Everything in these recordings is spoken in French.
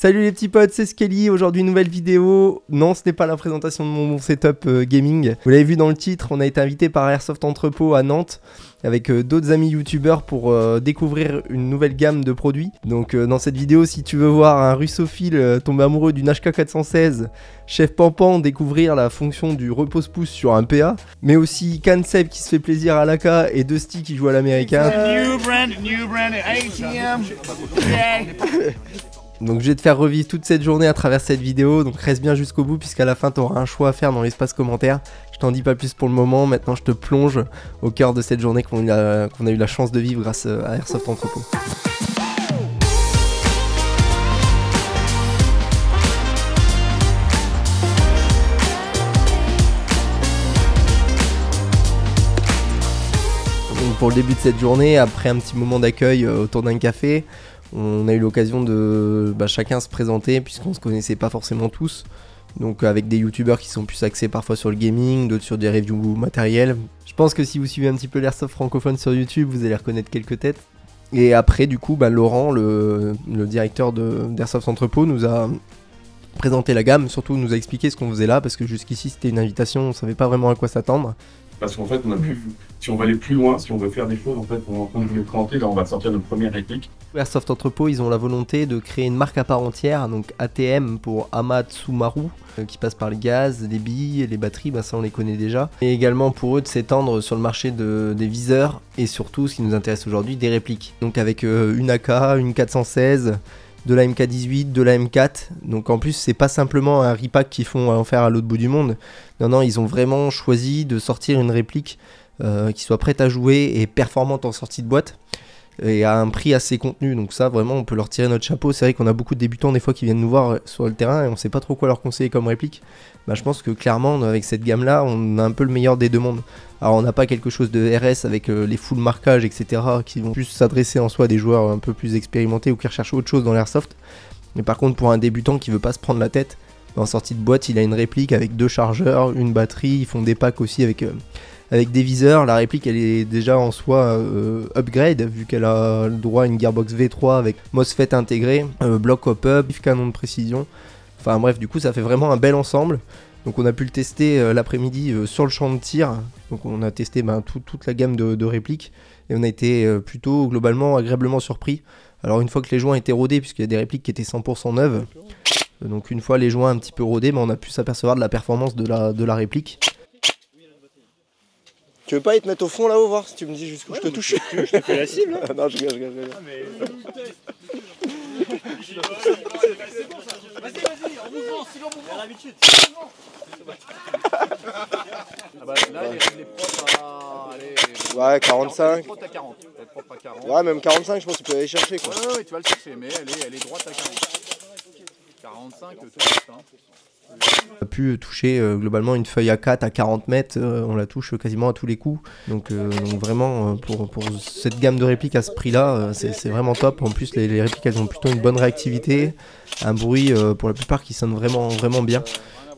Salut les petits potes, c'est Skelly, aujourd'hui nouvelle vidéo. Non, ce n'est pas la présentation de mon setup gaming. Vous l'avez vu dans le titre, on a été invité par Airsoft Entrepôt à Nantes avec d'autres amis youtubeurs pour découvrir une nouvelle gamme de produits. Donc dans cette vidéo, si tu veux voir un russophile tomber amoureux d'une HK416, Chef Pampan découvrir la fonction du repose-pouce sur un PA, mais aussi Canseb qui se fait plaisir à l'AK et Dusty qui joue à l'américain. New brand ATM. Donc je vais te faire revivre toute cette journée à travers cette vidéo, donc reste bien jusqu'au bout puisqu'à la fin tu auras un choix à faire dans l'espace commentaire. Je t'en dis pas plus pour le moment, maintenant je te plonge au cœur de cette journée qu'on a eu la chance de vivre grâce à Airsoft Entrepôt. Donc pour le début de cette journée, après un petit moment d'accueil autour d'un café, on a eu l'occasion de chacun se présenter puisqu'on se connaissait pas forcément tous. Donc avec des youtubeurs qui sont plus axés parfois sur le gaming, d'autres sur des reviews matériels. Je pense que si vous suivez un petit peu l'airsoft francophone sur YouTube, vous allez reconnaître quelques têtes. Et après du coup, Laurent, le directeur d'Airsoft Entrepôt, nous a présenté la gamme, surtout nous a expliqué ce qu'on faisait là, parce que jusqu'ici c'était une invitation, on savait pas vraiment à quoi s'attendre. Parce qu'en fait, si on va aller plus loin, si on veut faire des choses, en fait, on est en train de vous les présenter, là on va sortir notre première réplique. Airsoft Entrepôt, ils ont la volonté de créer une marque à part entière, donc ATM pour Amatsumaru, qui passe par le gaz, les billes, les batteries, ça on les connaît déjà. Et également pour eux de s'étendre sur le marché des viseurs, et surtout, ce qui nous intéresse aujourd'hui, des répliques. Donc avec une AK, une 416, de la MK18, de la M4, donc en plus c'est pas simplement un repack qu'ils font en faire à l'autre bout du monde, non, ils ont vraiment choisi de sortir une réplique qui soit prête à jouer et performante en sortie de boîte, et à un prix assez contenu, donc ça vraiment on peut leur tirer notre chapeau. C'est vrai qu'on a beaucoup de débutants des fois qui viennent nous voir sur le terrain et on sait pas trop quoi leur conseiller comme réplique. Je pense que clairement avec cette gamme là on a un peu le meilleur des deux mondes. Alors on n'a pas quelque chose de RS avec les full marquages etc qui vont plus s'adresser en soi à des joueurs un peu plus expérimentés ou qui recherchent autre chose dans l'airsoft. Mais par contre pour un débutant qui veut pas se prendre la tête, en sortie de boîte il a une réplique avec 2 chargeurs, une batterie, ils font des packs aussi avec des viseurs. La réplique elle est déjà en soi upgrade vu qu'elle a le droit à une gearbox V3 avec MOSFET intégré, bloc hop-up, canon de précision. Enfin bref, du coup ça fait vraiment un bel ensemble. Donc on a pu le tester l'après-midi sur le champ de tir. Donc on a testé toute la gamme de répliques et on a été plutôt globalement agréablement surpris. Alors une fois que les joints étaient rodés, puisqu'il y a des répliques qui étaient 100% neuves, donc une fois les joints un petit peu rodés, on a pu s'apercevoir de la performance de la réplique. Tu veux pas te mettre au fond là-haut, voir si tu me dis jusqu'où je te touche? Je te fais la cible hein. Non, je regarde. Vas-y, en mouvement, si l'on mouvement. L'habitude, là, il est propre à... Allez, ouais, 45. Propre à 40. Propre à 40. Ouais, même 45, je pense que tu peux aller chercher quoi. Ouais, tu vas le chercher, mais elle est droite à 40. 45, tout reste, hein. On a pu toucher globalement une feuille A4 à 40 mètres, on la touche quasiment à tous les coups. Donc vraiment pour cette gamme de répliques à ce prix là, c'est vraiment top. En plus les répliques elles ont plutôt une bonne réactivité, un bruit pour la plupart qui sonne vraiment bien.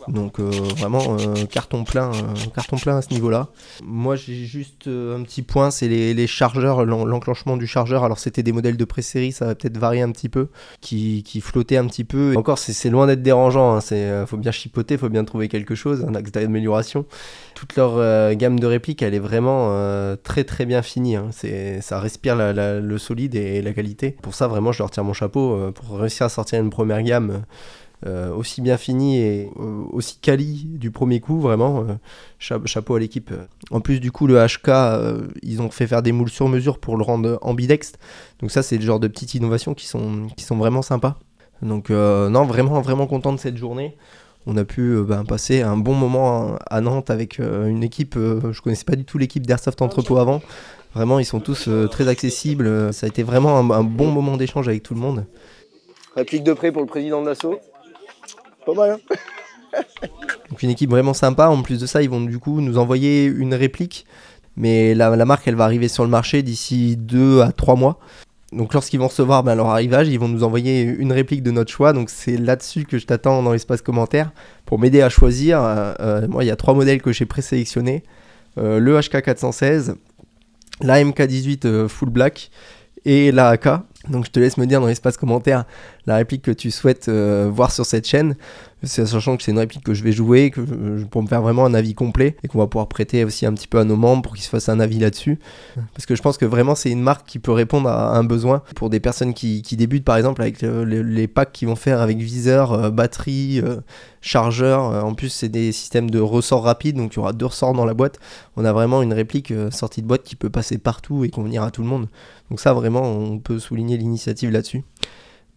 Donc vraiment carton plein à ce niveau là. Moi j'ai juste un petit point, c'est les chargeurs, l'enclenchement du chargeur. Alors c'était des modèles de pré-série, ça va peut-être varier un petit peu, qui flottaient un petit peu. Et encore c'est loin d'être dérangeant, hein. Faut bien chipoter, faut bien trouver quelque chose, un axe d'amélioration. Toute leur gamme de répliques elle est vraiment très bien finie, hein. Ça respire le solide et la qualité. Pour ça vraiment je leur tire mon chapeau pour réussir à sortir une première gamme aussi bien fini et aussi quali du premier coup, vraiment chapeau à l'équipe. En plus du coup le HK ils ont fait faire des moules sur mesure pour le rendre ambidextre, donc ça c'est le genre de petites innovations qui sont vraiment sympas. Donc non, vraiment content de cette journée. On a pu passer un bon moment à Nantes avec une équipe, je connaissais pas du tout l'équipe d'Airsoft Entrepôt avant. Vraiment ils sont tous très accessibles, ça a été vraiment un bon moment d'échange avec tout le monde. Réplique de près pour le président de l'assaut. Pas mal hein. Donc une équipe vraiment sympa. En plus de ça ils vont du coup nous envoyer une réplique, mais la marque elle va arriver sur le marché d'ici 2 à 3 mois. Donc lorsqu'ils vont recevoir leur arrivage, ils vont nous envoyer une réplique de notre choix. Donc c'est là-dessus que je t'attends dans l'espace commentaire pour m'aider à choisir. Moi il y a 3 modèles que j'ai présélectionnés, le HK416, la MK18 full black et la AK. Donc je te laisse me dire dans l'espace commentaire la réplique que tu souhaites voir sur cette chaîne, sachant que c'est une réplique que je vais jouer, pour me faire vraiment un avis complet, et qu'on va pouvoir prêter aussi un petit peu à nos membres pour qu'ils se fassent un avis là-dessus. Parce que je pense que vraiment c'est une marque qui peut répondre à un besoin pour des personnes qui débutent par exemple avec les packs qu'ils vont faire avec viseur, batterie, chargeur. En plus c'est des systèmes de ressort rapide, donc il y aura 2 ressorts dans la boîte. On a vraiment une réplique sortie de boîte qui peut passer partout et convenir à tout le monde. Donc ça vraiment on peut souligner l'initiative là-dessus.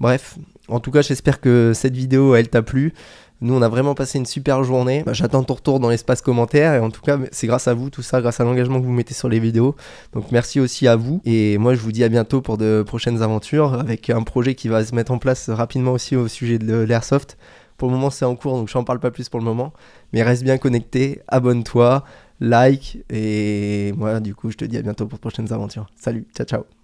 Bref, en tout cas j'espère que cette vidéo elle t'a plu. Nous on a vraiment passé une super journée. J'attends ton retour dans l'espace commentaire, et en tout cas c'est grâce à vous tout ça, grâce à l'engagement que vous mettez sur les vidéos. Donc merci aussi à vous, et moi je vous dis à bientôt pour de prochaines aventures avec un projet qui va se mettre en place rapidement aussi au sujet de l'airsoft. Pour le moment c'est en cours, donc j'en parle pas plus pour le moment, mais reste bien connecté, abonne-toi, like, et moi du coup je te dis à bientôt pour de prochaines aventures. Salut, ciao ciao.